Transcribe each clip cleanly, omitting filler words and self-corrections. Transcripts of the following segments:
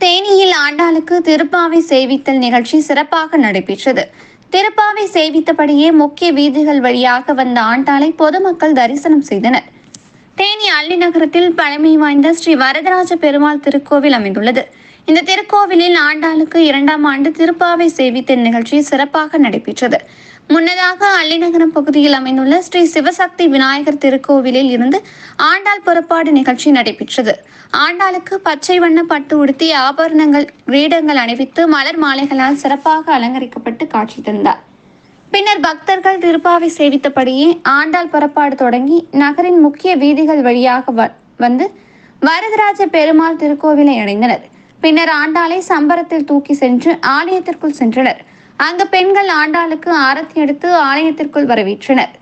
தேனியில் ஆண்டாளுக்கு திருப்பாவை சேவித்தல் நிகழ்ச்சி சிறப்பாக நடைபெற்றது. திருப்பாவை சேவித்தபடியே முக்கிய வீதிகள் வழியாக வந்த ஆண்டாளை பொதுமக்கள் தரிசனம் செய்தனர். தேனி அள்ளிநகரத்தில் பழமை வாய்ந்த ஸ்ரீ வரதராஜ பெருமாள் திருக்கோவில் அமைந்துள்ளது. இந்த திருக்கோவிலில் ஆண்டாளுக்கு 2ஆம் ஆண்டு திருப்பாவை சேவித்தல் நிகழ்ச்சி சிறப்பாக நடைபெற்றது. முன்னதாக அள்ளிநகரம் பகுதியில் அமைந்துள்ள ஸ்ரீ சிவசக்தி விநாயகர் திருக்கோவிலில் இருந்து ஆண்டாள் புறப்பாடு நிகழ்ச்சி நடைபெற்றது. ஆண்டாளுக்கு பச்சை வண்ண பட்டு உடுத்தி ஆபரணங்கள் கிரீடங்கள் அணிவித்து மலர் மாலைகளால் சிறப்பாக அலங்கரிக்கப்பட்டு காட்சி தந்தார். பின்னர் பக்தர்கள் திருப்பாவை சேவித்தபடியே ஆண்டாள் புறப்பாடு தொடங்கி நகரின் முக்கிய வீதிகள் வழியாக வந்து வரதராஜ பெருமாள் திருக்கோவிலை அடைந்தனர். பின்னர் ஆண்டாளை சம்பரத்தில் தூக்கி சென்று ஆலயத்திற்குள் சென்றனர். அங்கு பெண்கள் ஆண்டாளுக்கு ஆரத்தி எடுத்து ஆலயத்திற்குள் வரவேற்றனர்.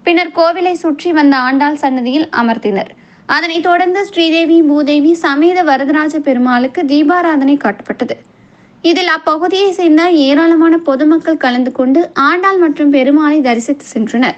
பின்னர் கோவிலை சுற்றி வந்த ஆண்டாள் சன்னதியில் அமர்த்தினர். அதனைத் தொடர்ந்து ஸ்ரீதேவி பூதேவி சமேத வரதராஜ பெருமாளுக்கு தீபாராதனை காட்டப்பட்டது. இதில் அப்பகுதியை சேர்ந்த ஏராளமான பொதுமக்கள் கலந்து கொண்டு ஆண்டாள் மற்றும் பெருமாளை தரிசித்து சென்றனர்.